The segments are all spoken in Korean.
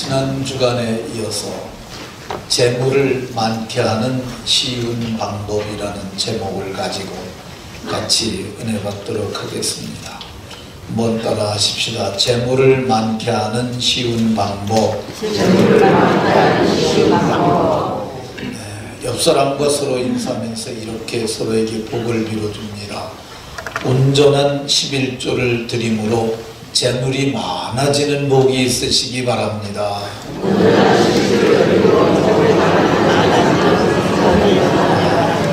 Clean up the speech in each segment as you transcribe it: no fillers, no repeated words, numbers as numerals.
지난 주간에 이어서 재물을 많게 하는 쉬운 방법이라는 제목을 가지고 같이 은혜 받도록 하겠습니다. 한번 따라 하십시다. 재물을 많게 하는 쉬운 방법. 옆 사람과 서로 인사하면서 이렇게 서로에게 복을 빌어줍니다. 온전한 11조를 드림으로 재물이 많아지는 복이 있으시기 바랍니다.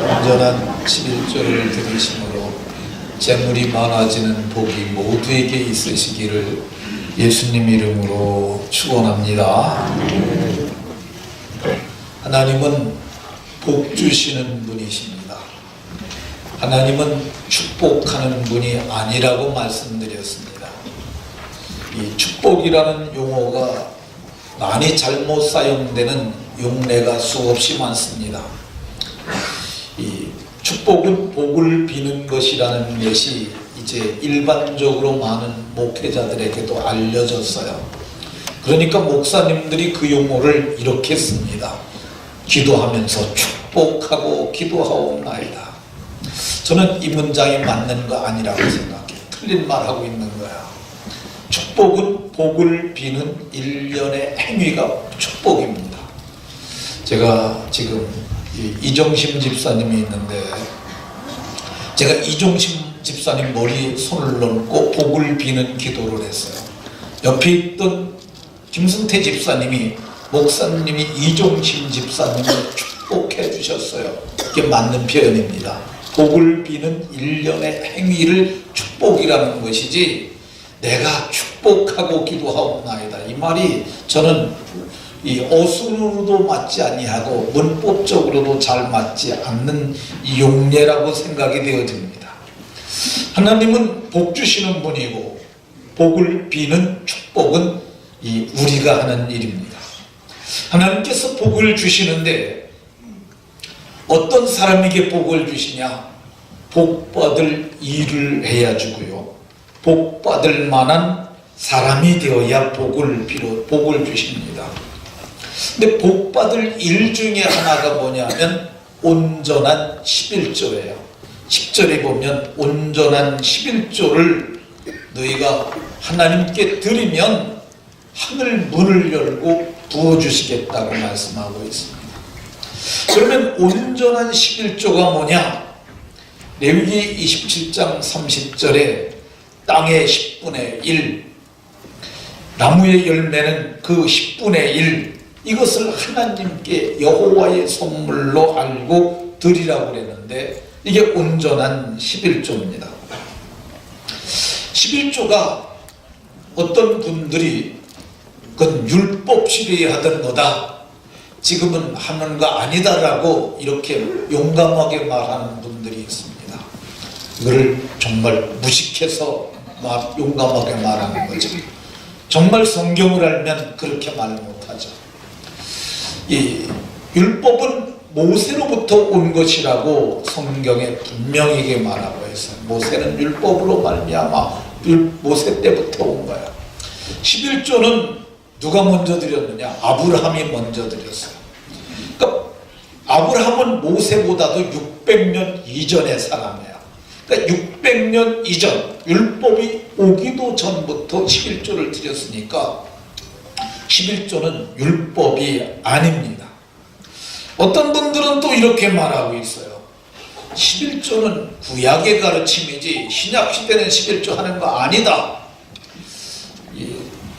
온전한 11조를 드리심으로 재물이 많아지는 복이 모두에게 있으시기를 예수님 이름으로 축원합니다. 하나님은 복 주시는 분이십니다. 하나님은 축복하는 분이 아니라고 말씀드렸습니다. 이 축복이라는 용어가 많이 잘못 사용되는 용례가 수없이 많습니다. 이 축복은 복을 비는 것이라는 것이 이제 일반적으로 많은 목회자들에게도 알려졌어요. 그러니까 목사님들이 그 용어를 이렇게 씁니다. 기도하면서 축복하고 기도하옵나이다. 저는 이 문장이 맞는 거 아니라고 생각해요. 틀린 말하고 있는 거야. 축복은 복을 비는 일련의 행위가 축복입니다. 제가 지금 이종심 집사님이 있는데 제가 이종심 집사님 머리에 손을 얹고 복을 비는 기도를 했어요. 옆에 있던 김승태 집사님이 목사님이 이종심 집사님을 축복해 주셨어요. 이게 맞는 표현입니다. 복을 비는 일련의 행위를 축복이라는 것이지 내가 축복하고 기도하옵나이다. 이 말이 저는 이 어순으로도 맞지 아니하고 문법적으로도 잘 맞지 않는 이 용례라고 생각이 되어집니다. 하나님은 복 주시는 분이고 복을 비는 축복은 이 우리가 하는 일입니다. 하나님께서 복을 주시는데 어떤 사람에게 복을 주시냐? 복받을 일을 해야 주고요. 복받을 만한 사람이 되어야 복을 주십니다. 근데 복받을 일 중에 하나가 뭐냐면 온전한 11조예요. 10절에 보면 온전한 11조를 너희가 하나님께 드리면 하늘 문을 열고 부어주시겠다고 말씀하고 있습니다. 그러면 온전한 11조가 뭐냐? 레위기 27장 30절에 땅의 10분의 1, 나무의 열매는 그 10분의 1, 이것을 하나님께 여호와의 선물로 알고 드리라고 그랬는데 이게 온전한 11조입니다. 11조가 어떤 분들이 그건 율법 시대에 하던 거다, 지금은 하는 거 아니다라고 이렇게 용감하게 말하는 분들이 있습니다. 이거를 정말 무식해서 용감하게 말하는 거죠. 정말 성경을 알면 그렇게 말 못하죠. 이 율법은 모세로부터 온 것이라고 성경에 분명하게 말하고 있어요. 모세는 율법으로 말미암아 모세 때부터 온 거야. 11조는 누가 먼저 드렸느냐? 아브라함이 먼저 드렸어요. 그러니까 아브라함은 모세보다도 600년 이전의 사람이에요. 그러니까 600년 이전, 율법이 오기도 전부터 11조를 드렸으니까 11조는 율법이 아닙니다. 어떤 분들은 또 이렇게 말하고 있어요. 11조는 구약의 가르침이지 신약시대는 11조 하는 거 아니다.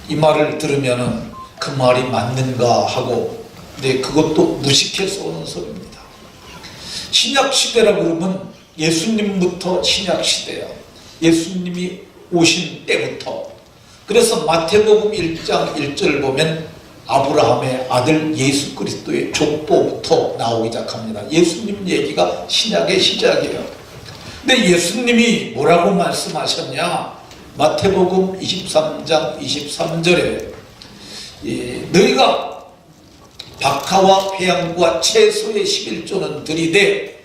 이 말을 들으면은 그 말이 맞는가 하고, 근데 그것도 무식해서 오는 소리입니다. 신약시대라 그러면 예수님부터 신약시대예요. 예수님이 오신 때부터. 그래서 마태복음 1장 1절 보면 아브라함의 아들 예수 그리스도의 족보부터 나오기 시작합니다. 예수님 얘기가 신약의 시작이에요. 근데 예수님이 뭐라고 말씀하셨냐? 마태복음 23장 23절에 너희가 박하와 회양과 채소의 11조는 드리되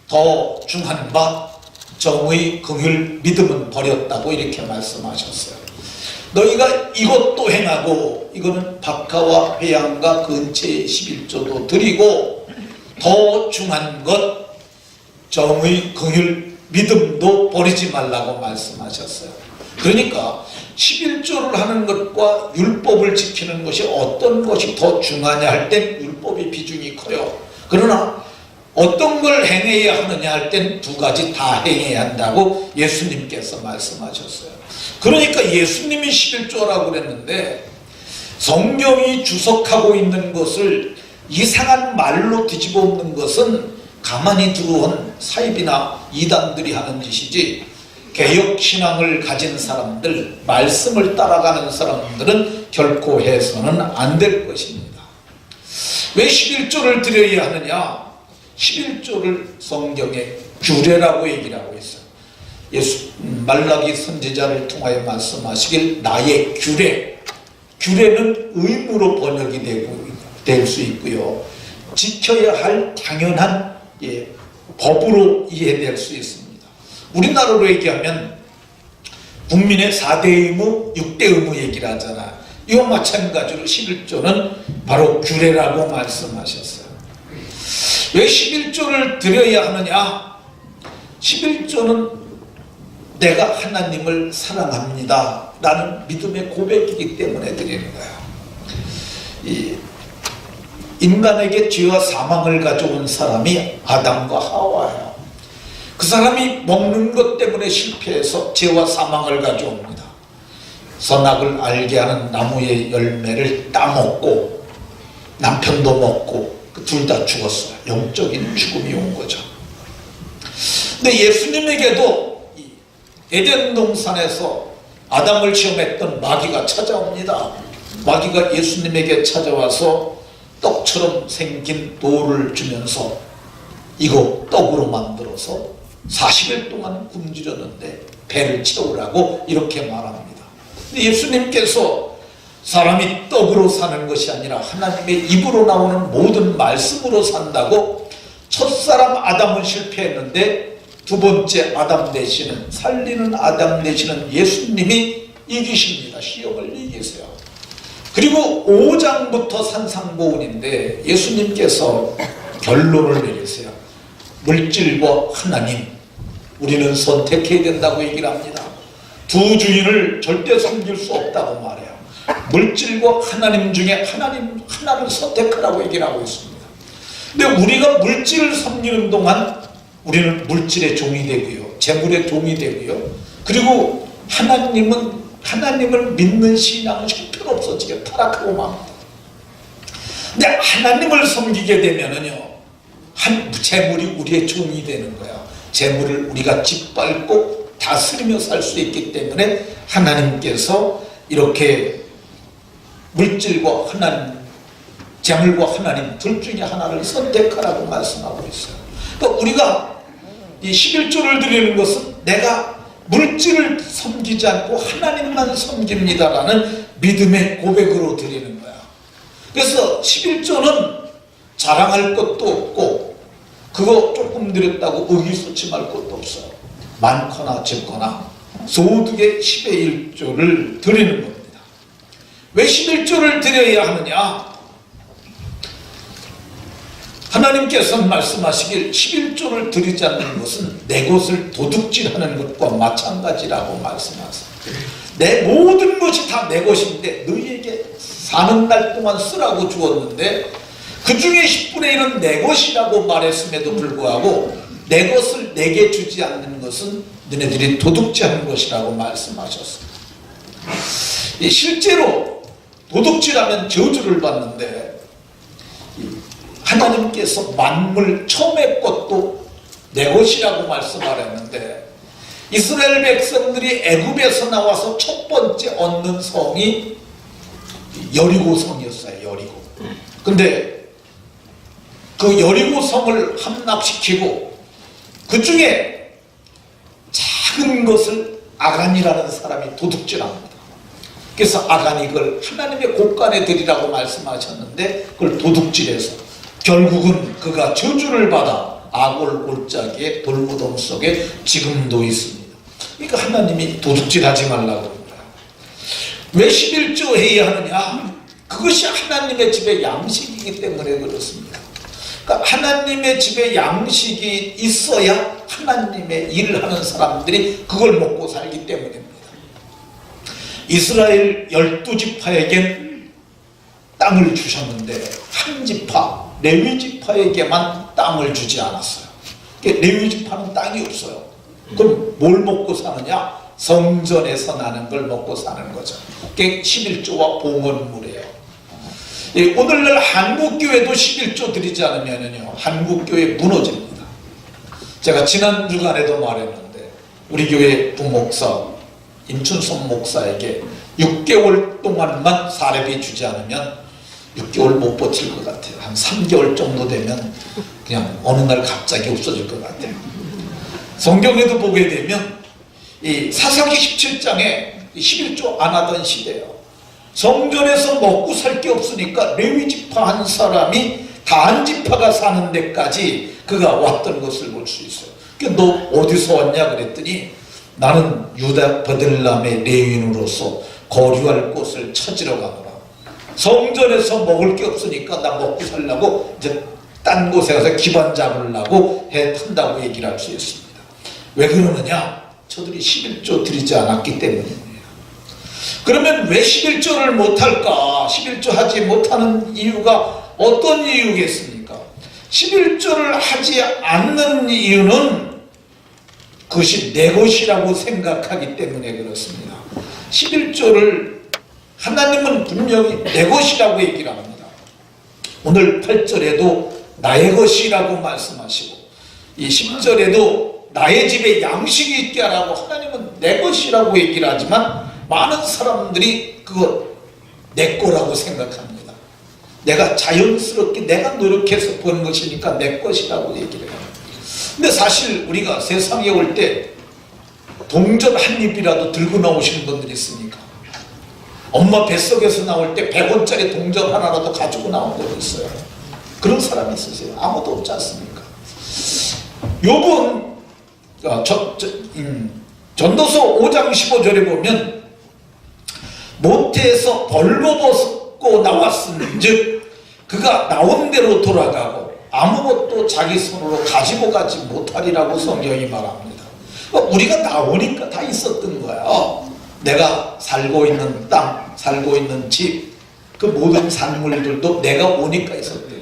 더 중한 바 정의 긍휼 믿음은 버렸다고 이렇게 말씀하셨어요. 너희가 이것도 행하고, 이거는 박하와 회양과 근처의 11조도 드리고, 더 중요한 것 정의, 긍휼, 믿음도 버리지 말라고 말씀하셨어요. 그러니까 11조를 하는 것과 율법을 지키는 것이 어떤 것이 더 중요하냐 할 땐 율법의 비중이 커요. 그러나 어떤 걸 행해야 하느냐 할 땐 두 가지 다 행해야 한다고 예수님께서 말씀하셨어요. 그러니까 예수님이 11조라고 그랬는데, 성경이 주석하고 있는 것을 이상한 말로 뒤집어 엎는 것은 가만히 들어온 사입이나 이단들이 하는 짓이지, 개혁신앙을 가진 사람들, 말씀을 따라가는 사람들은 결코 해서는 안 될 것입니다. 왜 11조를 드려야 하느냐? 11조를 성경에 규례라고 얘기를 하고 있어요. 말라기 선지자를 통하여 말씀하시길 나의 규례, 규례는 의무로 번역이 될 수 있고요, 지켜야 할 당연한 법으로 이해될 수 있습니다. 우리나라로 얘기하면 국민의 4대 의무, 6대 의무 얘기를 하잖아요. 이와 마찬가지로 11조는 바로 규례라고 말씀하셨어요. 왜 11조를 드려야 하느냐? 11조는 내가 하나님을 사랑합니다 라는 믿음의 고백이기 때문에 드리는 거예요. 인간에게 죄와 사망을 가져온 사람이 아담과 하와예요. 그 사람이 먹는 것 때문에 실패해서 죄와 사망을 가져옵니다. 선악을 알게 하는 나무의 열매를 따먹고 남편도 먹고 둘 다 죽었어요. 영적인 죽음이 온 거죠. 근데 예수님에게도 에덴 동산에서 아담을 시험했던 마귀가 찾아옵니다. 마귀가 예수님에게 찾아와서 떡처럼 생긴 돌을 주면서 이거 떡으로 만들어서 40일 동안 굶주렸는데 배를 채우라고 이렇게 말합니다. 근데 예수님께서 사람이 떡으로 사는 것이 아니라 하나님의 입으로 나오는 모든 말씀으로 산다고, 첫사람 아담은 실패했는데 두 번째 아담 되시는, 살리는 아담 되시는 예수님이 이기십니다. 시험을 이기세요. 그리고 5장부터 산상보훈인데 예수님께서 결론을 내리세요. 물질과 하나님, 우리는 선택해야 된다고 얘기를 합니다. 두 주인을 절대 섬길 수 없다고 말해요. 물질과 하나님 중에 하나를 선택하라고 얘기를 하고 있습니다. 근데 우리가 물질을 섬기는 동안 우리는 물질의 종이 되고요, 재물의 종이 되고요, 그리고 하나님을 믿는 신앙은 형편없어지게 타락하고 맙니다. 근데 하나님을 섬기게 되면은요, 재물이 우리의 종이 되는 거야. 재물을 우리가 짓밟고 다스리며 살 수 있기 때문에 하나님께서 이렇게 물질과 하나님, 재물과 하나님 둘 중에 하나를 선택하라고 말씀하고 있어요. 그러니까 우리가 이 11조를 드리는 것은 내가 물질을 섬기지 않고 하나님만 섬깁니다라는 믿음의 고백으로 드리는 거야. 그래서 11조는 자랑할 것도 없고, 그거 조금 드렸다고 의기소침할 것도 없어요. 많거나 적거나 소득의 10의 1조를 드리는 겁니다. 왜 11조를 드려야 하느냐? 하나님께서는 말씀하시길 11조를 드리지 않는 것은 내 것을 도둑질하는 것과 마찬가지라고 말씀하세요. 내 모든 것이 다 내 것인데 너희에게 사는 날 동안 쓰라고 주었는데 그 중에 10분의 1은 내 것이라고 말했음에도 불구하고 내 것을 내게 주지 않는 것은 너네들이 도둑질하는 것이라고 말씀하셨어요. 실제로 도둑질하면 저주를 받는데, 하나님께서 만물 처음의 것도 내 것이라고 말씀하셨는데, 이스라엘 백성들이 애굽에서 나와서 첫 번째 얻는 성이 여리고 성이었어요. 여리고. 근데 그 여리고 성을 함락시키고 그 중에 작은 것을 아간이라는 사람이 도둑질합니다. 그래서 아간이 그걸 하나님의 곳간에 드리라고 말씀하셨는데 그걸 도둑질해서 결국은 그가 저주를 받아 아골 골짜기에 돌무덤 속에 지금도 있습니다. 그러니까 하나님이 도둑질하지 말라고 합니다. 왜 11조 해야 하느냐? 그것이 하나님의 집의 양식이기 때문에 그렇습니다. 그러니까 하나님의 집에 양식이 있어야 하나님의 일을 하는 사람들이 그걸 먹고 살기 때문입니다. 이스라엘 12지파에겐 땅을 주셨는데 한 지파, 레위지파에게만 땅을 주지 않았어요. 레위지파는 땅이 없어요. 그럼 뭘 먹고 사느냐? 성전에서 나는 걸 먹고 사는 거죠. 그게 11조와 봉헌물이에요. 오늘날 한국교회도 11조 드리지 않으면요, 한국교회 무너집니다. 제가 지난 주간에도 말했는데 우리 교회 부목사 임춘선 목사에게 6개월 동안만 사례비 주지 않으면 6개월 못 버틸 것 같아요. 한 3개월 정도 되면 그냥 어느 날 갑자기 없어질 것 같아요. 성경에도 보게 되면 이 사사기 17장에 11조 안 하던 시대예요. 성전에서 먹고 살 게 없으니까 레위지파 한 사람이 단 지파가 사는 데까지 그가 왔던 것을 볼 수 있어요. 너 어디서 왔냐 그랬더니 나는 유다 베들레헴의 레위인으로서 거류할 곳을 찾으러 가노라. 성전에서 먹을 게 없으니까 나 먹고 살려고 이제 딴 곳에 가서 기반 잡으려고 해 탄다고 얘기를 할 수 있습니다. 왜 그러느냐? 저들이 11조 드리지 않았기 때문입니다. 그러면 왜 11조를 못할까? 11조 하지 못하는 이유가 어떤 이유겠습니까? 11조를 하지 않는 이유는 그것이 내 것이라고 생각하기 때문에 그렇습니다. 11조를 하나님은 분명히 내 것이라고 얘기를 합니다. 오늘 8절에도 나의 것이라고 말씀하시고 이 10절에도 나의 집에 양식이 있게 하라고 하나님은 내 것이라고 얘기를 하지만 많은 사람들이 그거 내 거라고 생각합니다. 내가 자연스럽게 내가 노력해서 번 것이니까 내 것이라고 얘기를 해요. 근데 사실 우리가 세상에 올 때 동전 한 입이라도 들고 나오시는 분들이 있습니까? 엄마 뱃속에서 나올 때 100원짜리 동전 하나라도 가지고 나온 분이 있어요. 그런 사람이 있으세요? 아무도 없지 않습니까? 요번 전도서 5장 15절에 보면 모태에서 벌거벗고 나왔은즉 그가 나온 대로 돌아가고 아무것도 자기 손으로 가지고 가지 못하리라고 성경이 말합니다. 우리가 나오니까 다 있었던 거야. 내가 살고 있는 땅, 살고 있는 집, 그 모든 산물들도 내가 오니까 있었던 거야.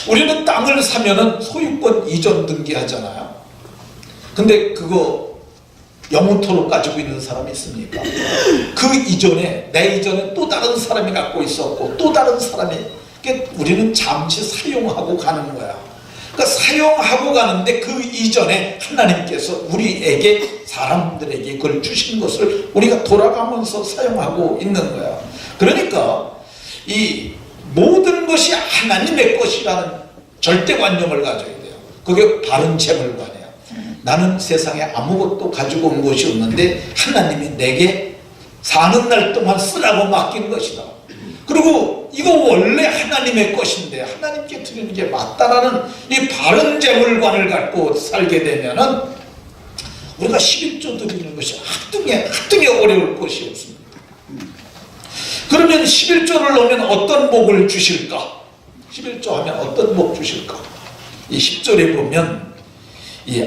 우리는 땅을 사면은 소유권 이전 등기하잖아요. 근데 그거 영혼토록 가지고 있는 사람이 있습니까? 그 이전에, 내 이전에 또 다른 사람이 갖고 있었고 또 다른 사람이, 우리는 잠시 사용하고 가는 거야. 그러니까 사용하고 가는데 그 이전에 하나님께서 우리에게, 사람들에게 그걸 주신 것을 우리가 돌아가면서 사용하고 있는 거야. 그러니까 이 모든 것이 하나님의 것이라는 절대관념을 가져야 돼요. 그게 바른 재물관이에요. 나는 세상에 아무것도 가지고 온 것이 없는데 하나님이 내게 사는 날 동안 쓰라고 맡긴 것이다. 그리고 이거 원래 하나님의 것인데 하나님께 드리는 게 맞다라는 이 바른 재물관을 갖고 살게 되면은 우리가 11조 드리는 것이 하등에 어려울 것이 없습니다. 그러면 11조를 넣으면 어떤 복을 주실까? 11조 하면 어떤 복 주실까? 이 10절에 보면 이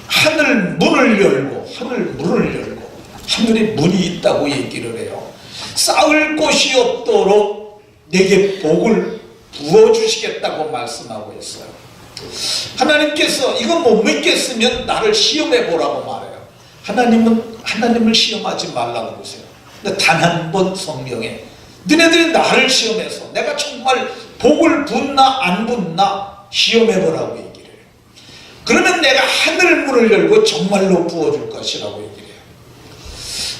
하늘 문을 열고, 하늘 문을 열고, 하늘에 문이 있다고 얘기를 해요. 쌓을 곳이 없도록 내게 복을 부어주시겠다고 말씀하고 있어요. 하나님께서 이거 못 믿겠으면 나를 시험해 보라고 말해요. 하나님을 시험하지 말라고 그러세요. 근데 단 한 번 성경에 너네들이 나를 시험해서 내가 정말 복을 붓나 안 붓나 시험해 보라고 얘기를 해요. 그러면 내가 하늘 문을 열고 정말로 부어줄 것이라고 얘기를 해요.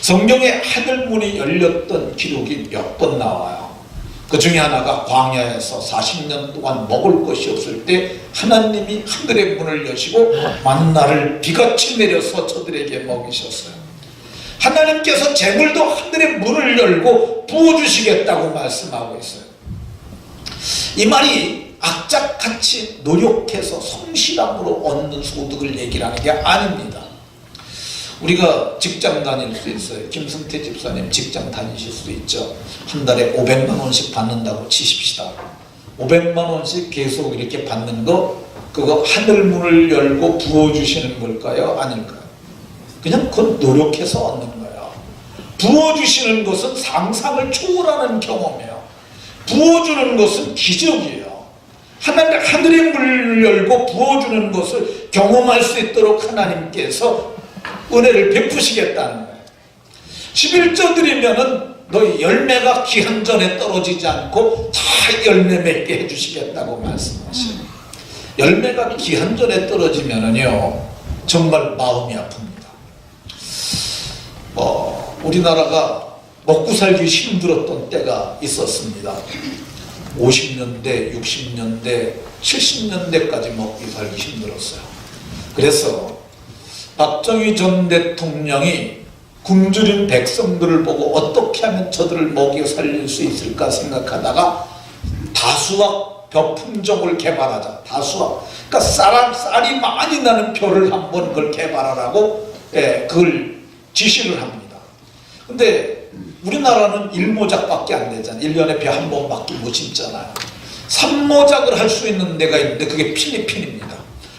성경에 하늘 문이 열렸던 기록이 몇 번 나와요. 그 중에 하나가 광야에서 40년 동안 먹을 것이 없을 때 하나님이 하늘의 문을 여시고 만나를 비같이 내려서 저들에게 먹이셨어요. 하나님께서 재물도 하늘의 문을 열고 부어주시겠다고 말씀하고 있어요. 이 말이 악착같이 노력해서 성실함으로 얻는 소득을 얘기하는 게 아닙니다. 우리가 직장 다닐 수 있어요. 김승태 집사님 직장 다니실 수 있죠. 한 달에 500만 원씩 받는다고 치십시다. 500만 원씩 계속 이렇게 받는 거, 그거 하늘문을 열고 부어주시는 걸까요? 아닐까요? 그냥 그건 노력해서 얻는 거예요. 부어주시는 것은 상상을 초월하는 경험이에요. 부어주는 것은 기적이에요. 하늘의 문을 열고 부어주는 것을 경험할 수 있도록 하나님께서 은혜를 베푸시겠다는 거예요. 11조 드리면은 너희 열매가 기한전에 떨어지지 않고 다 열매 맺게 해주시겠다고 말씀하시고, 열매가 기한전에 떨어지면은요 정말 마음이 아픕니다. 우리나라가 먹고 살기 힘들었던 때가 있었습니다. 50년대, 60년대, 70년대까지 먹기 살기 힘들었어요. 그래서 박정희 전 대통령이 굶주린 백성들을 보고 어떻게 하면 저들을 먹여 살릴 수 있을까 생각하다가 다수학 벼 품종을 개발하자. 다수학. 그러니까 쌀이 많이 나는 벼를 한번 그걸 개발하라고 그걸 지시를 합니다. 근데 우리나라는 1모작밖에 안 되잖아요. 1년에 벼 한 번밖에 못 심잖아요. 3모작을 할 수 있는 데가 있는데 그게 필리핀입니다.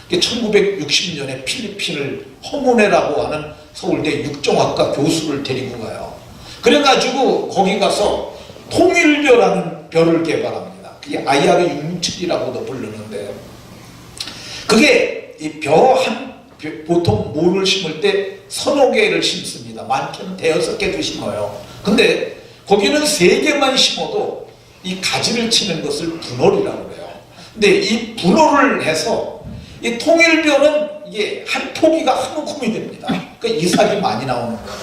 1960년에 필리핀을 허문회라고 하는 서울대 육종학과 교수를 데리고 가요. 그래가지고 거기 가서 통일벼라는 벼를 개발합니다. 그게 IR 667이라고도 부르는데, 그게 이 보통 모를 심을 때 서너 개를 심습니다. 많게는 5-6개도 심어요. 근데 거기는 3개만 심어도 이 가지를 치는 것을 분홀이라고 그래요. 근데 이 분홀을 해서 이 통일벼는 이게 한 포기가 한 움큼이 됩니다. 그러니까 이삭이 많이 나오는 거예요.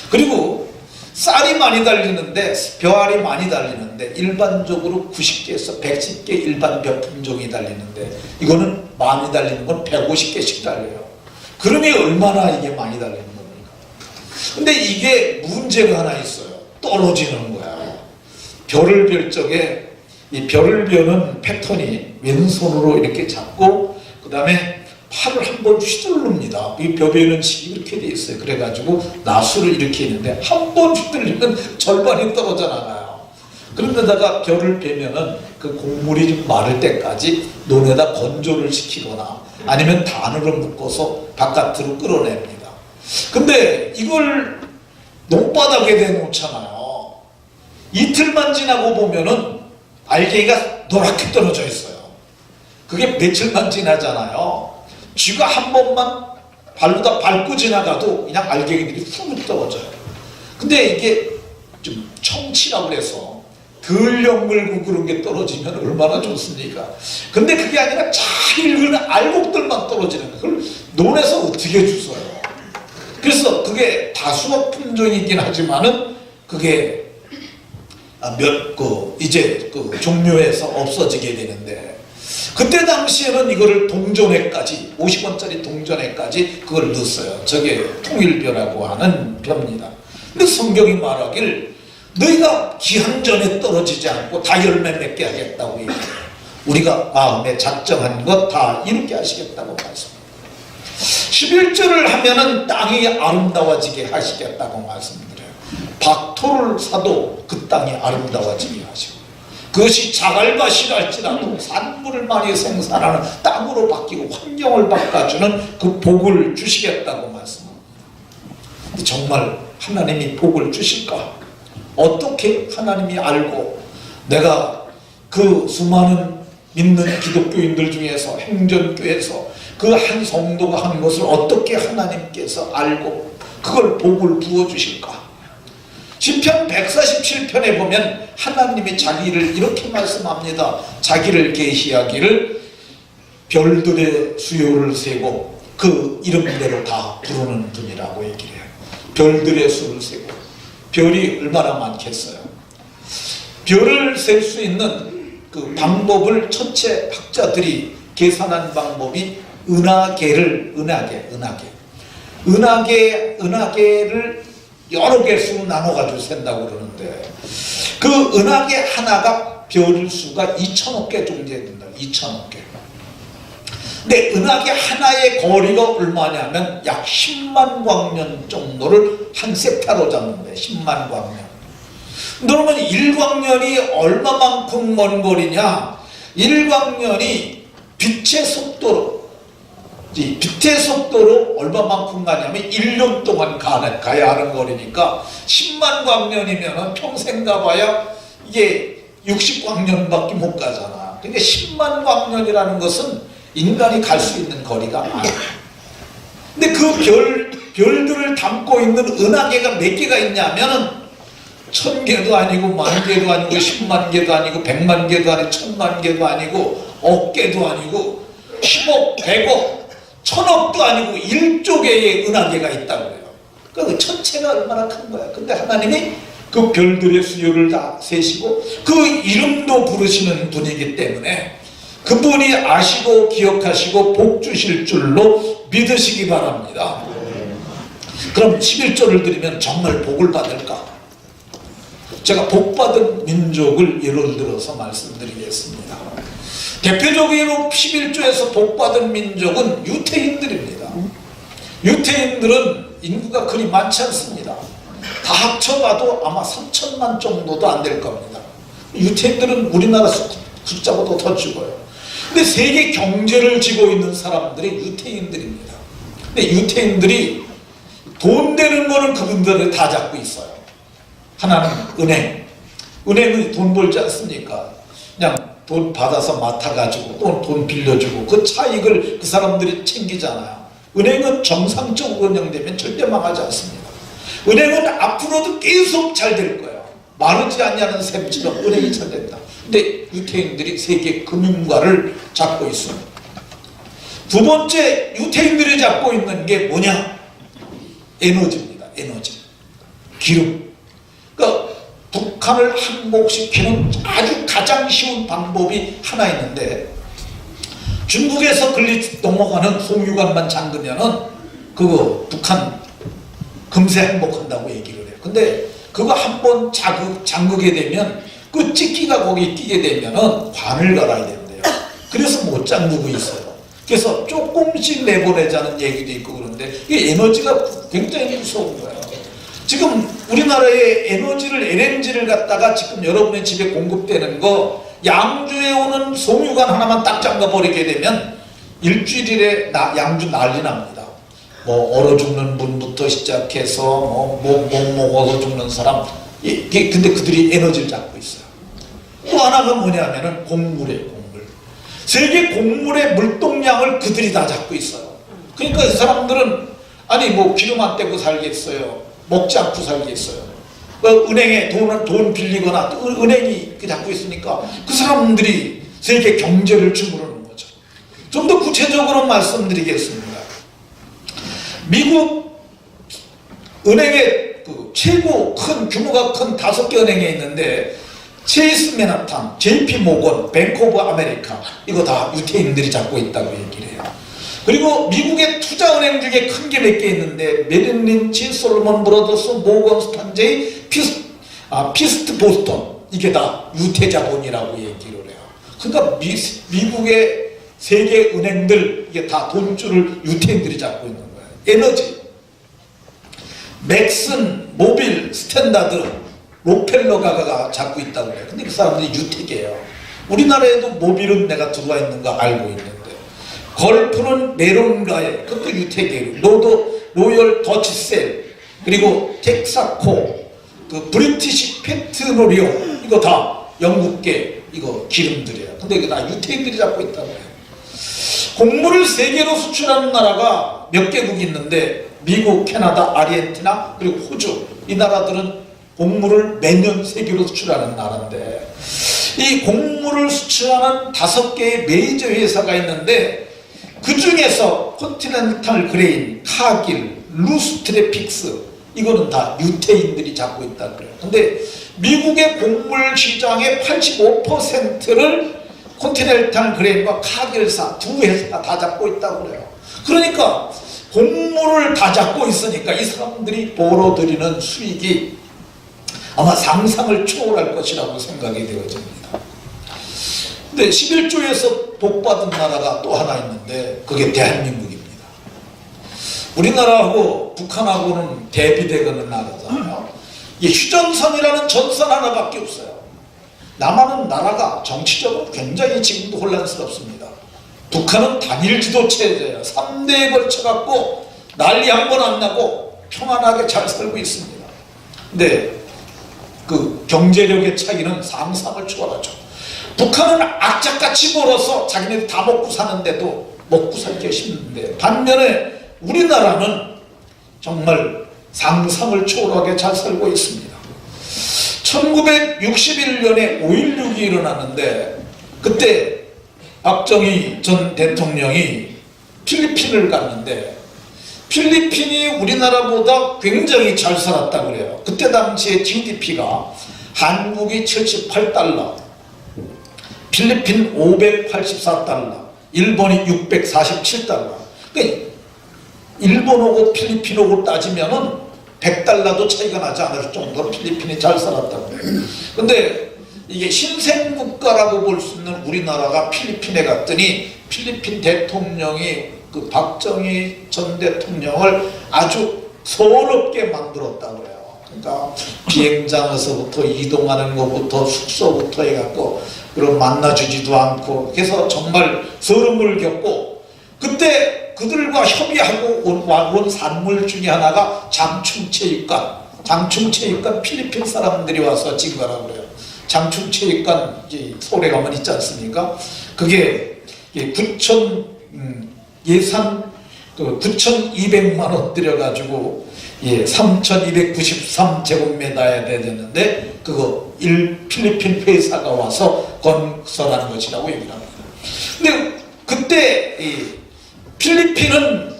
그리고 쌀이 많이 달리는데, 벼알이 많이 달리는데 일반적으로 90개에서 110개 일반 벼 품종이 달리는데 이거는 많이 달리는 건 150개씩 달려요. 그러니 얼마나 이게 많이 달리는 겁니까? 근데 이게 문제가 하나 있어요. 떨어지는 거야. 벼를 별 적에 이 벼를 벼는 패턴이 왼손으로 이렇게 잡고 그 다음에 팔을 한번 휘두릅니다. 이 벼베는 식이 이렇게 돼 있어요. 그래가지고 나수를 이렇게 있는데 한 번 휘둘리면 절반이 떨어져 나가요. 그런데다가 벼를 베면은 그 곡물이 좀 마를 때까지 논에다 건조를 시키거나 아니면 단으로 묶어서 바깥으로 끌어냅니다. 근데 이걸 논바닥에 내놓잖아요. 이틀만 지나고 보면은 알갱이가 노랗게 떨어져 있어요. 그게 며칠만 지나잖아요. 쥐가 한 번만 발로다 밟고 지나가도 그냥 알갱이들이 훅 떨어져요. 근데 이게 좀 청치라고 해서 덜 역물고 그런 게 떨어지면 얼마나 좋습니까? 근데 그게 아니라 잘 익은 알곡들만 떨어지는 그걸 논에서 어떻게 주워요? 그래서 그게 다수학 품종이긴 하지만은 그게 이제 종묘에서 없어지게 되는데, 그때 당시에는 이거를 동전회까지 50원짜리 동전회까지 그걸 넣었어요. 저게 통일벼라고 하는 벼입니다. 근데 성경이 말하길 너희가 기한전에 떨어지지 않고 다 열매 맺게 하겠다고 얘기해요. 우리가 마음에 작정한 것 다 이루게 하시겠다고 말씀합니다. 11절을 하면은 땅이 아름다워지게 하시겠다고 말씀드려요. 박토를 사도 그 땅이 아름다워지게 하시고, 그것이 자갈밭이랄지라도 산물을 많이 생산하는 땅으로 바뀌고 환경을 바꿔주는 그 복을 주시겠다고 말씀합니다. 정말 하나님이 복을 주실까? 어떻게 하나님이 알고, 내가 그 수많은 믿는 기독교인들 중에서 행전교에서 그 한 성도가 한 것을 어떻게 하나님께서 알고 그걸 복을 부어주실까? 시편 147편에 보면 하나님이 자기를 이렇게 말씀합니다. 자기를 계시하기를 별들의 수요를 세고 그 이름대로 다 부르는 분이라고 얘기를 해요. 별들의 수를 세고, 별이 얼마나 많겠어요. 별을 셀 수 있는 그 방법을 천체 학자들이 계산한 방법이 은하계를 여러 개수로 나눠가지고 센다고 그러는데, 그 은하계 하나가 별 수가 2,000억 개 정도 된다. 2,000억 개. 근데 은하계 하나의 거리가 얼마냐면 약 10만 광년 정도를 한 섹타로 잡는데 10만 광년. 그러면 1광년이 얼마만큼 먼 거리냐? 1광년이 빛의 속도로 얼마만큼 가냐면 1년 동안 가야 하는 거리니까 10만 광년이면 평생 가봐야 이게 60광년밖에 못 가잖아. 그러니까 10만 광년이라는 것은 인간이 갈 수 있는 거리가 아니야. 근데 그 별들을 담고 있는 은하계가 몇 개가 있냐면은 1000개도 아니고 10,000개도 아니고 10만 개도 아니고 100만 개도 아니고 1000만 개도 아니고 억 개도 아니고 10억, 100억, 1000억도 아니고 1조 개의 은하계가 있다고 해요. 그러니까 그 천체가 얼마나 큰 거야. 근데 하나님이 그 별들의 수요를 다 세시고 그 이름도 부르시는 분이기 때문에 그분이 아시고 기억하시고 복 주실 줄로 믿으시기 바랍니다. 그럼 11조를 드리면 정말 복을 받을까? 제가 복받은 민족을 예를 들어서 말씀드리겠습니다. 대표적으로 11조에서 복받은 민족은 유태인들입니다. 유태인들은 인구가 그리 많지 않습니다. 다 합쳐봐도 아마 3천만 정도도 안 될 겁니다. 유태인들은 우리나라 숫자보다 더 죽어요. 근데 세계 경제를 쥐고 있는 사람들이 유태인들입니다. 근데 유태인들이 돈 되는 거는 그분들을 다 잡고 있어요. 하나는 은행. 은행은 돈 벌지 않습니까? 그냥 돈 받아서 맡아가지고 또 돈 빌려주고 그 차익을 그 사람들이 챙기잖아요. 은행은 정상적으로 운영되면 절대 망하지 않습니다. 은행은 앞으로도 계속 잘 될 거예요. 마르지 않냐는 셈처럼 은행이 잘 된다. 근데 유태인들이 세계 금융가를 잡고 있습니다. 두 번째 유태인들이 잡고 있는 게 뭐냐? 에너지입니다. 에너지. 기름. 그러니까 북한을 항복시키는 아주 가장 쉬운 방법이 하나 있는데 중국에서 넘어가는 송유관만 잠그면은 그거 북한 금세 행복한다고 얘기를 해요. 근데 그거 한번 잠그게 되면 그 찍기가 거기 끼게 되면은 관을 갈아야 된대요. 그래서 못 잠그고 있어요. 그래서 조금씩 내보내자는 얘기도 있고 그런데 이 에너지가 굉장히 무서운 거예요. 지금 우리나라의 LNG를 갖다가 지금 여러분의 집에 공급되는 거 양주에 오는 송유관 하나만 딱 잠가버리게 되면 일주일에 양주 난리 납니다. 뭐 얼어 죽는 분부터 시작해서 못 먹어서 죽는 사람. 근데 그들이 에너지를 잡고 있어요. 또 하나가 뭐냐면은 곡물이에요. 곡물. 세계 곡물의 물동량을 그들이 다 잡고 있어요. 그러니까 이 사람들은 아니 뭐 기름 안 떼고 살겠어요. 먹지 않고 살겠어요. 은행에 돈 빌리거나 은행이 잡고 있으니까 그 사람들이 세계 경제를 주무르는 거죠. 좀 더 구체적으로 말씀드리겠습니다. 미국 은행의 그 최고 큰 규모가 큰 5개 은행에 있는데 체이스 맨하탄, JP 모건, 뱅크 오브 아메리카 이거 다 유태인들이 잡고 있다고 얘기를 해요. 그리고 미국의 투자은행 중에 큰 게 몇 개 있는데 메릴 린치, 솔로몬 브로더스, 모건 스탄제이, 피스트 보스턴 이게 다 유태자본이라고 얘기를 해요. 그러니까 미국의 세계 은행들 이게 다 돈줄을 유태인들이 잡고 있는 거예요. 에너지, 맥슨, 모빌, 스탠다드, 록펠러가가 잡고 있다고 해요. 근데 그 사람들이 유태계예요. 우리나라에도 모빌은 내가 들어와 있는 거 알고 있는데 걸프는 메론가에 그것도 유태계예요. 로열 더치셀 그리고 텍사코 그 브리티시 페트로리움 이거 다 영국계 이거 기름들이에요. 근데 이거 다 유태인들이 잡고 있다고 해요. 곡물을 세계로 수출하는 나라가 몇 개국이 있는데 미국, 캐나다, 아르헨티나 그리고 호주 이 나라들은 곡물을 매년 세계로 수출하는 나라인데 이 곡물을 수출하는 5개의 메이저 회사가 있는데 그 중에서 컨티넨탈 그레인, 카길, 루스트레픽스 이거는 다 유태인들이 잡고 있다고 그래요. 근데 미국의 곡물 시장의 85%를 컨티넨탈 그레인과 카길사 두 회사가 다 잡고 있다고 그래요. 그러니까 곡물을 다 잡고 있으니까 이 사람들이 벌어들이는 수익이 아마 상상을 초월할 것이라고 생각이 되어집니다. 근데 11조에서 복받은 나라가 또 하나 있는데 그게 대한민국입니다. 우리나라하고 북한하고는 대비되는 나라잖아요. 이 휴전선이라는 전선 하나밖에 없어요. 남한은 나라가 정치적으로 굉장히 지금도 혼란스럽습니다. 북한은 단일 지도 체제예요. 3대에 걸쳐 갖고 난리 한 번 안 나고 평안하게 잘 살고 있습니다. 근데 그 경제력의 차이는 상상을 초월하죠. 북한은 악착같이 벌어서 자기네들 다 먹고 사는데도 먹고 살기 힘든데, 반면에 우리나라는 정말 상상을 초월하게 잘 살고 있습니다. 1961년에 5.16이 일어났는데, 그때 박정희 전 대통령이 필리핀을 갔는데, 필리핀이 우리나라보다 굉장히 잘 살았다고 그래요. 그때 당시에 GDP가 한국이 78달러, 필리핀 584달러, 일본이 647달러. 그러니까 일본하고 필리핀하고 따지면은 100달러도 차이가 나지 않을 정도로 필리핀이 잘 살았다고 해요. 근데 이게 신생국가라고 볼 수 있는 우리나라가 필리핀에 갔더니 필리핀 대통령이 그 박정희 전 대통령을 아주 서럽게 만들었다고 해요. 그러니까 비행장에서부터 이동하는 것부터 숙소부터 해갖고 그럼 만나주지도 않고, 그래서 정말 서름을 겪고, 그때 그들과 협의하고 온 산물 중에 하나가 장충체육관. 장충체육관 필리핀 사람들이 와서 찍은 거라고 그래요. 장충체육관 서울에 가면 있지 않습니까? 그게 예산 9,200만 원 들여가지고 3,293제곱미터에 되는데 그거 필리핀 회사가 와서 건설한 것이라고 얘기를 합니다. 근데 그때 필리핀은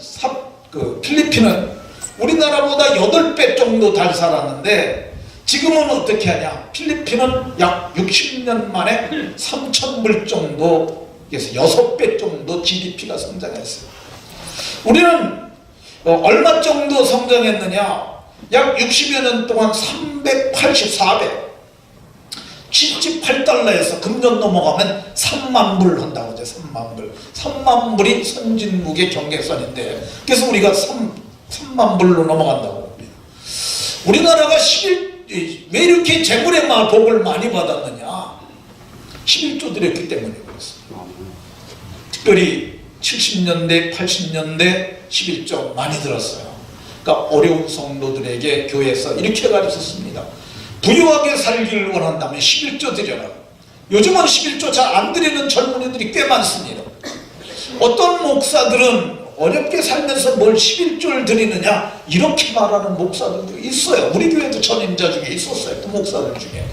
우리나라보다 8배 정도 잘 살았는데, 지금은 어떻게 하냐? 필리핀은 약 60년 만에 3,000불 정도, 그래서 6배 정도 GDP가 성장했어요. 우리는 얼마 정도 성장했느냐? 약 60여 년 동안 384배, 78달러에서 금년 넘어가면 3만 불 한다고 하죠. 3만 불. 3만 불이 선진국의 경계선인데, 그래서 우리가 3만 불로 넘어간다고 합니다. 우리나라가 왜 이렇게 재물의 복을 많이 받았느냐? 11조 드렸기 때문에 그렇습니다. 특별히 70년대, 80년대 11조 많이 들었어요. 그러니까 어려운 성도들에게 교회에서 이렇게 가르쳤습니다. 부유하게 살기를 원한다면 11조 드려라. 요즘은 11조 잘 안 드리는 젊은이들이 꽤 많습니다. 어떤 목사들은 어렵게 살면서 뭘 11조를 드리느냐 이렇게 말하는 목사들도 있어요. 우리 교회도 전임자 중에 있었어요. 그 목사들 중에.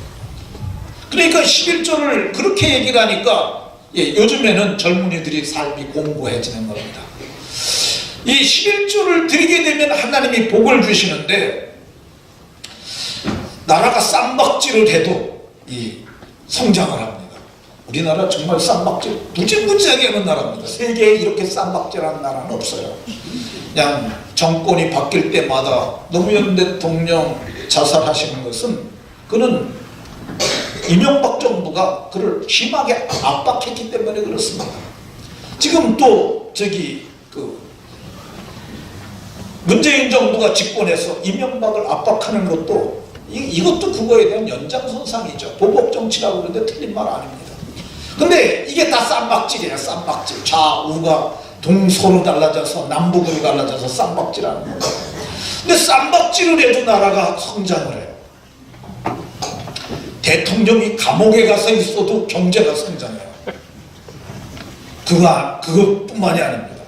그러니까 11조를 그렇게 얘기를 하니까 요즘에는 젊은이들이 삶이 공고해지는 겁니다. 이 11조를 드리게 되면 하나님이 복을 주시는데, 나라가 쌈박질을 해도 성장을 합니다. 우리나라 정말 쌈박질 무지무지하게 하는 나라입니다. 세계에 이렇게 쌈박질하는 나라는 없어요. 그냥 정권이 바뀔 때마다 노무현 대통령 자살하시는 것은 그는 이명박 정부가 그를 심하게 압박했기 때문에 그렇습니다. 지금 또 문재인 정부가 집권해서 이명박을 압박하는 것도 이것도 그거에 대한 연장선상이죠. 보복정치라고 그러는데 틀린 말 아닙니다. 근데 이게 다 쌈박질이에요. 쌈박질. 좌우가 동서로 갈라져서 남북으로 갈라져서 쌈박질하는 거예요. 근데 쌈박질을 해도 나라가 성장을 해요. 대통령이 감옥에 가서 있어도 경제가 성장해요. 그것뿐만이 아닙니다.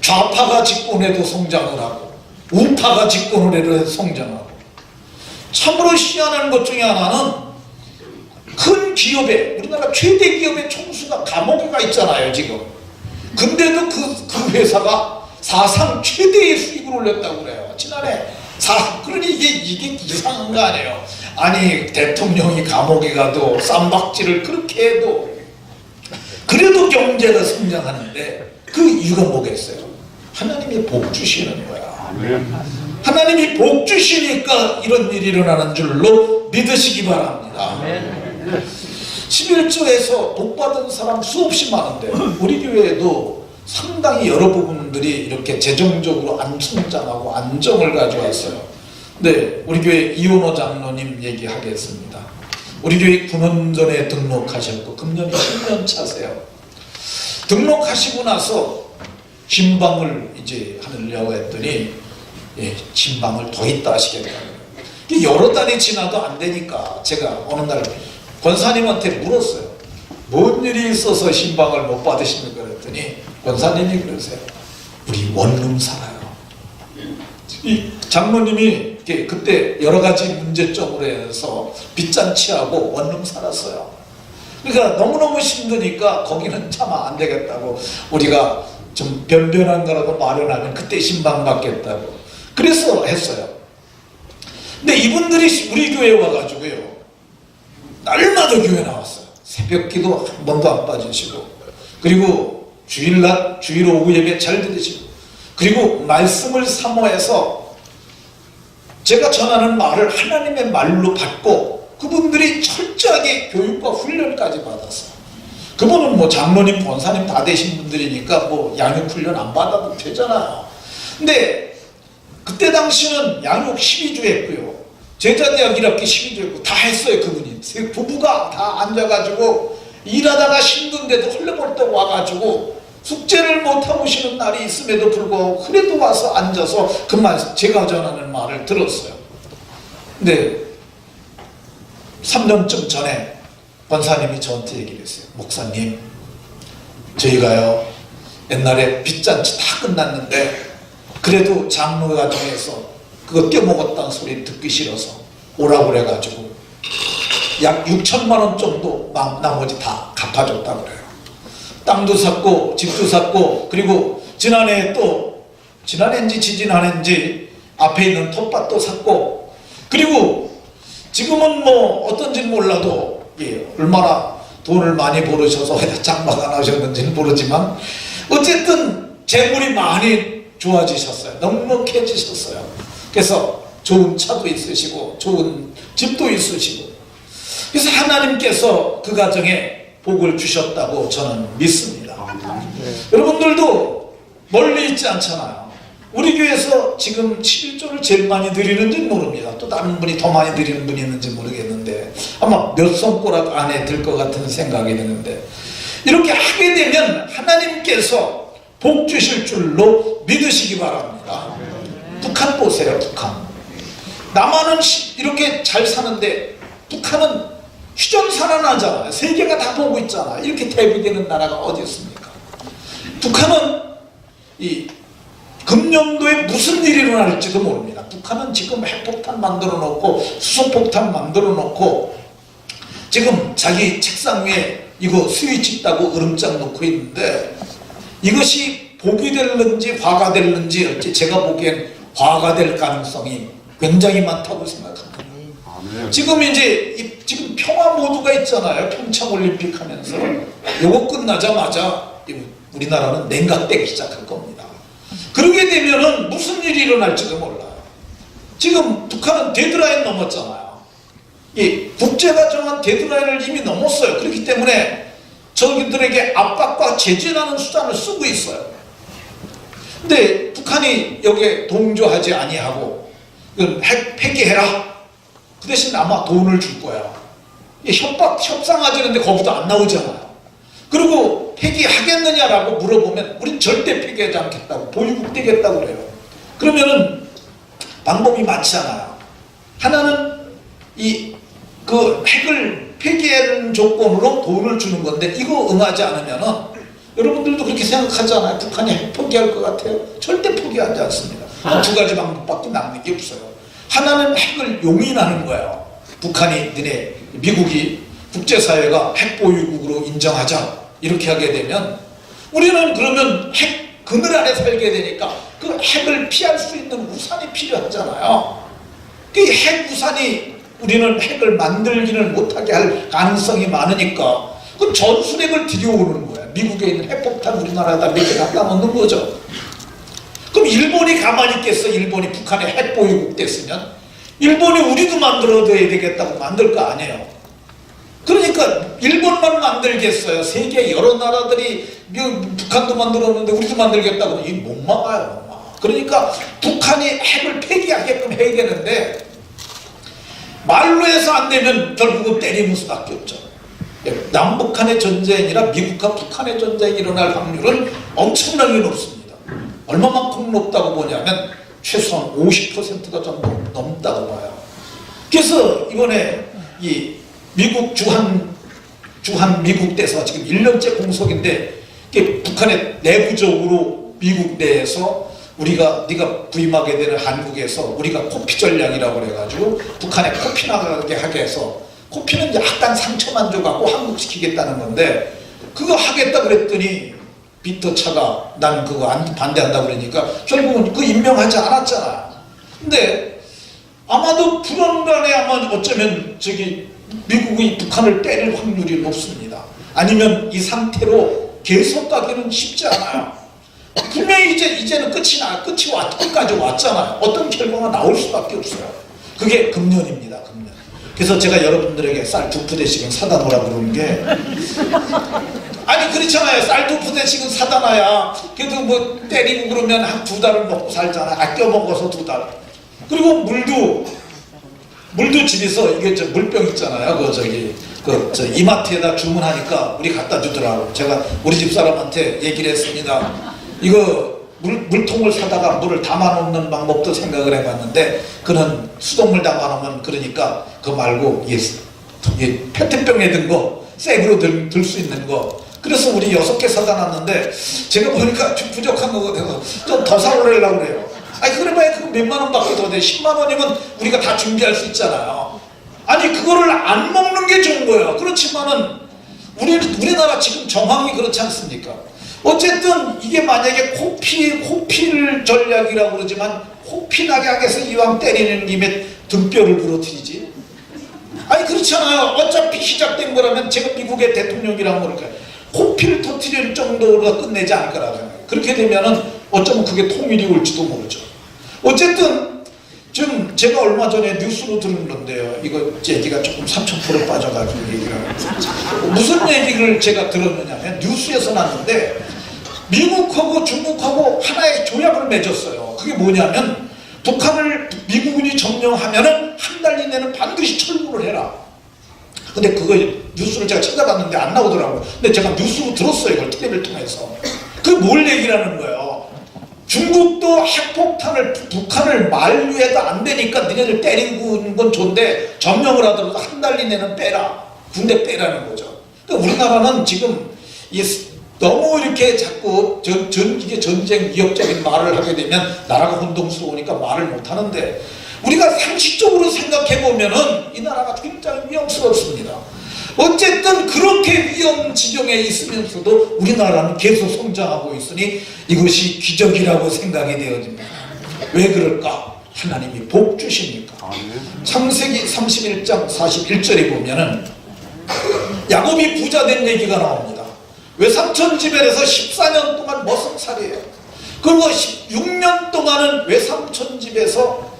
좌파가 집권해도 성장을 하고 우파가 집권을 해도 성장하고. 참으로 희한한 것 중에 하나는 큰 기업에, 우리나라 최대 기업의 총수가 감옥에 가 있잖아요 지금. 근데도 그 회사가 사상 최대의 수익을 올렸다고 그래요 지난해. 그러니 이게 이상한 거 아니에요. 아니 대통령이 감옥에 가도 쌈박질을 그렇게 해도 그래도 경제가 성장하는데 그 이유가 뭐겠어요? 하나님이 복 주시는 거야. 하나님이 복 주시니까 이런 일이 일어나는 줄로 믿으시기 바랍니다. 11조에서 복받은 사람 수없이 많은데 우리 교회에도 상당히 여러 부분들이 이렇게 재정적으로 안성장하고 안정을 가져왔어요. 네, 우리 교회 이원호 장로님 얘기하겠습니다. 우리 교회 9년 전에 등록하셨고 금년이 10년 차세요. 등록하시고 나서 신방을 이제 하려고 했더니 신방을 더 있다 하시겠다고요. 여러 달이 지나도 안 되니까 제가 어느 날 권사님한테 물었어요. 뭔 일이 있어서 신방을 못 받으십니까? 그랬더니 권사님이 그러세요. 우리 원룸 살아요. 이 장로님이 그때 여러 가지 문제점으로 해서 빚잔치하고 원룸 살았어요. 그러니까 너무너무 힘드니까 거기는 차마 안 되겠다고, 우리가 좀 변변한 거라도 마련하면 그때 신방 받겠다고 그래서 했어요. 근데 이분들이 우리 교회에 와가지고요, 날마다 교회 나왔어요. 새벽 기도 한 번도 안 빠지시고, 그리고 주일날 주일 오후 예배 잘 들으시고, 그리고 말씀을 사모해서 제가 전하는 말을 하나님의 말로 받고 그분들이 철저하게 교육과 훈련까지 받았어요. 그분은 뭐 장로님, 권사님 다 되신 분들이니까 뭐 양육 훈련 안 받아도 되잖아요. 근데 그때 당시는 양육 12주 했고요, 제자대학 1학기 12주 했고 다 했어요. 그분이 부부가 다 앉아가지고 일하다가 힘든데도 헐레벌떡 와가지고 숙제를 못하고 오시는 날이 있음에도 불구하고 그래도 와서 앉아서 그 말, 제가 전하는 말을 들었어요. 근데 3년쯤 전에 권사님이 저한테 얘기를 했어요. 목사님, 저희가요 옛날에 빚잔치 다 끝났는데 그래도 장로 가정에서 그거 떼먹었다는 소리 듣기 싫어서 오라고 그래가지고 약 6천만 원 정도 나머지 다 갚아줬다고 그래요. 땅도 샀고 집도 샀고, 그리고 지난해인지 지지난해인지 앞에 있는 텃밭도 샀고, 그리고 지금은 뭐 어떤지는 몰라도 얼마나 돈을 많이 벌으셔서 장막 안 하셨는지는 모르지만 어쨌든 재물이 많이 좋아지셨어요. 넉넉해지셨어요. 그래서 좋은 차도 있으시고 좋은 집도 있으시고, 그래서 하나님께서 그 가정에 복을 주셨다고 저는 믿습니다. 여러분들도 멀리 있지 않잖아요. 우리 교회에서 지금 11조를 제일 많이 드리는지 모릅니다. 또 다른 분이 더 많이 드리는 분이 있는지 모르겠는데 아마 몇 손가락 안에 들 것 같은 생각이 드는데, 이렇게 하게 되면 하나님께서 복 주실 줄로 믿으시기 바랍니다. 북한 보세요. 북한. 남한은 이렇게 잘 사는데 북한은 휴전산안하잖아요. 세계가 다 보고 있잖아요. 이렇게 대비되는 나라가 어디 있습니까? 북한은 이 금년도에 무슨 일이 일어날지도 모릅니다. 북한은 지금 핵폭탄 만들어 놓고 수소폭탄 만들어 놓고 지금 자기 책상 위에 이거 스위치 있다고 으름장 놓고 있는데, 이것이 복이 될는지 화가 될는지 제가 보기엔 화가 될 가능성이 굉장히 많다고 생각합니다. 지금 지금 평화 모드가 있잖아요. 평창올림픽 하면서 요거 끝나자마자 우리나라는 냉각되기 시작할 겁니다. 그러게 되면은 무슨 일이 일어날지도 몰라요. 지금 북한은 데드라인 넘었잖아요. 이 국제가 정한 데드라인을 이미 넘었어요. 그렇기 때문에 저기들에게 압박과 제재하는 수단을 쓰고 있어요. 근데 북한이 여기에 동조하지 아니하고 핵 폐기해라, 그 대신 아마 돈을 줄 거야. 협상하자는데 거기도 안 나오잖아요. 그리고 폐기하겠느냐라고 물어보면 우린 절대 폐기하지 않겠다고, 보유국 되겠다고 그래요. 그러면은 방법이 많잖아요. 하나는 그 핵을 폐기하는 조건으로 돈을 주는 건데, 이거 응하지 않으면은 여러분들도 그렇게 생각하잖아요. 북한이 핵 포기할 것 같아요? 절대 포기하지 않습니다. 두 가지 방법밖에 남는 게 없어요. 하나는 핵을 용인하는 거예요. 북한이 미국이 국제사회가 핵보유국으로 인정하자 이렇게 하게 되면 우리는 그러면 핵 그늘 아래 살게 되니까 그 핵을 피할 수 있는 우산이 필요하잖아요. 그 핵 우산이 우리는 핵을 만들지는 못하게 할 가능성이 많으니까 그 전술핵을 들여오는 거야. 미국에 있는 핵폭탄 우리나라에다 몇 개 갖다 놓는 거죠. 그럼 일본이 가만히 있겠어? 일본이 북한의 핵보유국 됐으면 일본이 우리도 만들어둬야 되겠다고 만들 거 아니에요. 그러니까 그러니까 일본만 만들겠어요? 세계 여러 나라들이 북한도 만들었는데 우리도 만들겠다고 하면 못 막아요. 못 막아. 그러니까 북한이 핵을 폐기하게끔 해야 되는데 말로 해서 안 되면 결국은 때리는 수밖에 없죠. 남북한의 전쟁이라 미국과 북한의 전쟁이 일어날 확률은 엄청나게 높습니다. 얼마만큼 높다고 보냐면 최소한 50%가 좀 넘다고 봐요. 그래서 이번에 이 미국 주한 미국 대사가 지금 1년째 공석인데 북한의 내부적으로 미국 내에서 네가 부임하게 되는 한국에서 우리가 코피 전략이라고 그래가지고 북한에 코피 나가게 하게 해서 코피는 약간 상처만 줘갖고 한국시키겠다는 건데 그거 하겠다 그랬더니 비터 차가 나는 그거 반대한다 그러니까 결국은 그 임명하지 않았잖아. 근데 아마도 불안간에 아마 어쩌면 미국이 북한을 때릴 확률이 높습니다. 아니면 이 상태로 계속 가기는 쉽지 않아요. 분명히 이제는 끝이 끝까지 왔잖아요. 어떤 결과가 나올 수밖에 없어요. 그게 금년입니다. 금년. 그래서 제가 여러분들에게 쌀 2푸대씩은 사다 놓으라 그러는 게 아니 그렇잖아요. 쌀 2푸대씩은 사다 놔야 그래도 뭐 때리고 그러면 한 2달을 먹고 살잖아요. 아껴 먹어서 2달. 그리고 물도 집에서 이게 물병 있잖아요. 이마트에다 주문하니까 우리 갖다 주더라고. 제가 우리 집 사람한테 얘기를 했습니다. 이거 물통을 사다가 물을 담아놓는 방법도 생각을 해봤는데 그는 수돗물 담아놓으면 그러니까 그거 말고 페트병에 든 거 생으로 들 수 있는 거 그래서 우리 6개 사다 놨는데 제가 보니까 좀 부족한 거 같아서 좀 더 사오려고 그래요. 아니 그래봐야 그거 몇만 원 밖에 더 돼. 10만 원이면 우리가 다 준비할 수 있잖아요. 아니 그거를 안 먹는 게 좋은 거예요. 그렇지만은 우리나라 지금 정황이 그렇지 않습니까? 어쨌든 이게 만약에 코필 전략이라고 그러지만 코피 나게 하게 해서 이왕 때리는 김에 등뼈를 부러뜨리지. 아니 그렇잖아요. 어차피 시작된 거라면 제가 미국의 대통령이라고 그럴까요? 코피를 터뜨릴 정도로 끝내지 않을 거라고 생각해요. 그렇게 되면은 어쩌면 그게 통일이 올지도 모르죠. 어쨌든 지금 제가 얼마 전에 뉴스로 들은 건데요. 이거 얘기가 조금 3000% 빠져가지고 얘기를 하고 무슨 얘기를 제가 들었느냐면 뉴스에서 났는데 미국하고 중국하고 하나의 조약을 맺었어요. 그게 뭐냐면 북한을 미국군이 점령하면은 한 달 이내는 반드시 철수를 해라. 근데 그거 뉴스를 제가 찾아봤는데 안 나오더라고요. 근데 제가 뉴스로 들었어요. 이걸 텔레비를 통해서. 그게 뭘 얘기를 하는 거예요. 중국도 핵폭탄을 북한을 만류해도 안 되니까 니네들 때리는 건 좋은데 점령을 하더라도 한 달 이내는 빼라. 군대 빼라는 거죠. 그러니까 우리나라는 지금 너무 이렇게 자꾸 이게 전쟁 위협적인 말을 하게 되면 나라가 혼동스러우니까 말을 못 하는데 우리가 상식적으로 생각해 보면은 이 나라가 굉장히 위험스럽습니다. 어쨌든 그렇게 위험 지경에 있으면서도 우리나라는 계속 성장하고 있으니 이것이 기적이라고 생각이 되어집니다. 왜 그럴까? 하나님이 복 주시니까. 창세기 31장 41절에 보면은 야곱이 부자 된 얘기가 나옵니다. 외삼촌 집에서 14년 동안 머슴살이에요. 그리고 6년 동안은 외삼촌 집에서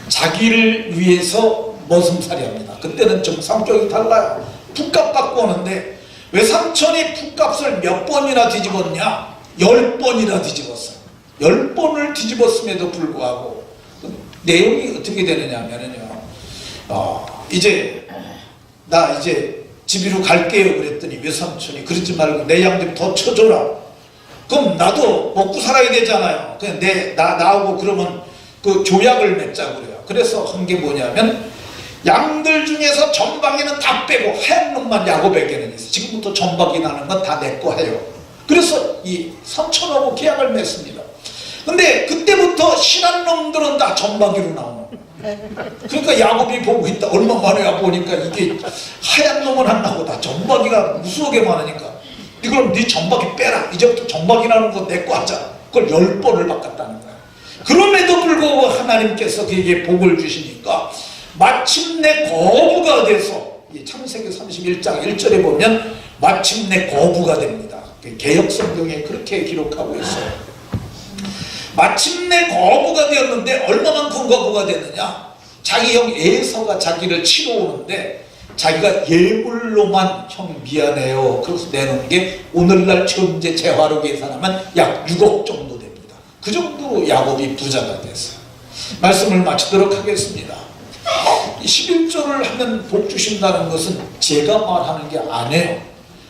자기를 위해서 머슴살이 합니다. 그때는 좀 성격이 달라요. 풋값 받고 오는데 외삼촌이 풋값을 몇 번이나 뒤집었냐? 10번이나 뒤집었어요. 10번을 뒤집었음에도 불구하고 내용이 어떻게 되느냐면요. 나 이제 집으로 갈게요 그랬더니 외삼촌이 그러지 말고 내 양 좀 더 쳐줘라. 그럼 나도 먹고 살아야 되잖아요. 그냥 나하고 그러면 그 조약을 맺자고 그래요. 그래서 한 게 뭐냐면 양들 중에서 전박이는 다 빼고 하얀 놈만 야곱에게는 있어. 지금부터 전박이 나는 건 다 내 거 해요. 그래서 이 삼촌하고 계약을 맺습니다. 근데 그때부터 실한 놈들은 다 전박이로 나오는 거예요. 그러니까 야곱이 보고 있다. 얼마 만에 보니까 이게 하얀 놈은 안 나오고 다 전박이가 무수하게 많으니까 이걸 네 전박이 빼라. 이제부터 전박이라는 거 내 거 하자. 그걸 10번을 바꿨다는 거야. 그럼에도 불구하고 하나님께서 그에게 복을 주시니까 마침내 거부가 돼서 창세기 31장 1절에 보면 마침내 거부가 됩니다. 개역성경에 그렇게 기록하고 있어요. 마침내 거부가 되었는데 얼마만큼 거부가 됐느냐? 자기 형 에서가 자기를 치러 오는데 자기가 예물로만 형 미안해요 그래서 내놓은 게 오늘날 현재 재화로 계산하면 약 6억 정도 됩니다. 그 정도로 야곱이 부자가 됐어요. 말씀을 마치도록 하겠습니다. 11조를 하면 복 주신다는 것은 제가 말하는 게 아니에요.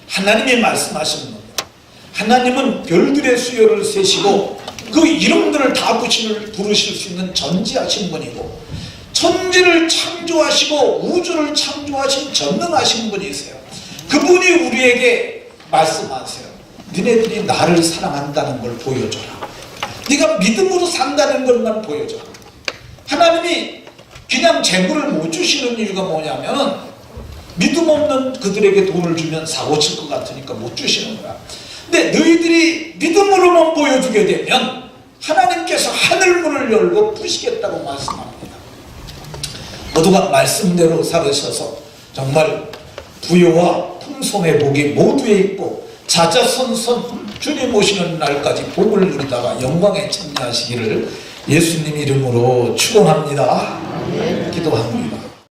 하나님이 말씀하시는 겁니다. 하나님은 별들의 수요를 세시고 그 이름들을 다 부르실 수 있는 전지하신 분이고 천지를 창조하시고 우주를 창조하신 전능하신 분이세요. 그분이 우리에게 말씀하세요. 너네들이 나를 사랑한다는 걸 보여줘라. 네가 믿음으로 산다는 것만 보여줘라. 하나님이 그냥 재물을 못 주시는 이유가 뭐냐면 믿음 없는 그들에게 돈을 주면 사고 칠 것 같으니까 못 주시는 거야. 근데 너희들이 믿음으로만 보여주게 되면 하나님께서 하늘문을 열고 푸시겠다고 말씀합니다. 모두가 말씀대로 살으셔서 정말 부요와 풍성의 복이 모두에 있고 자자손손 주님 오시는 날까지 복을 누리다가 영광에 참여하시기를 예수님 이름으로 축원합니다. 기도합니다.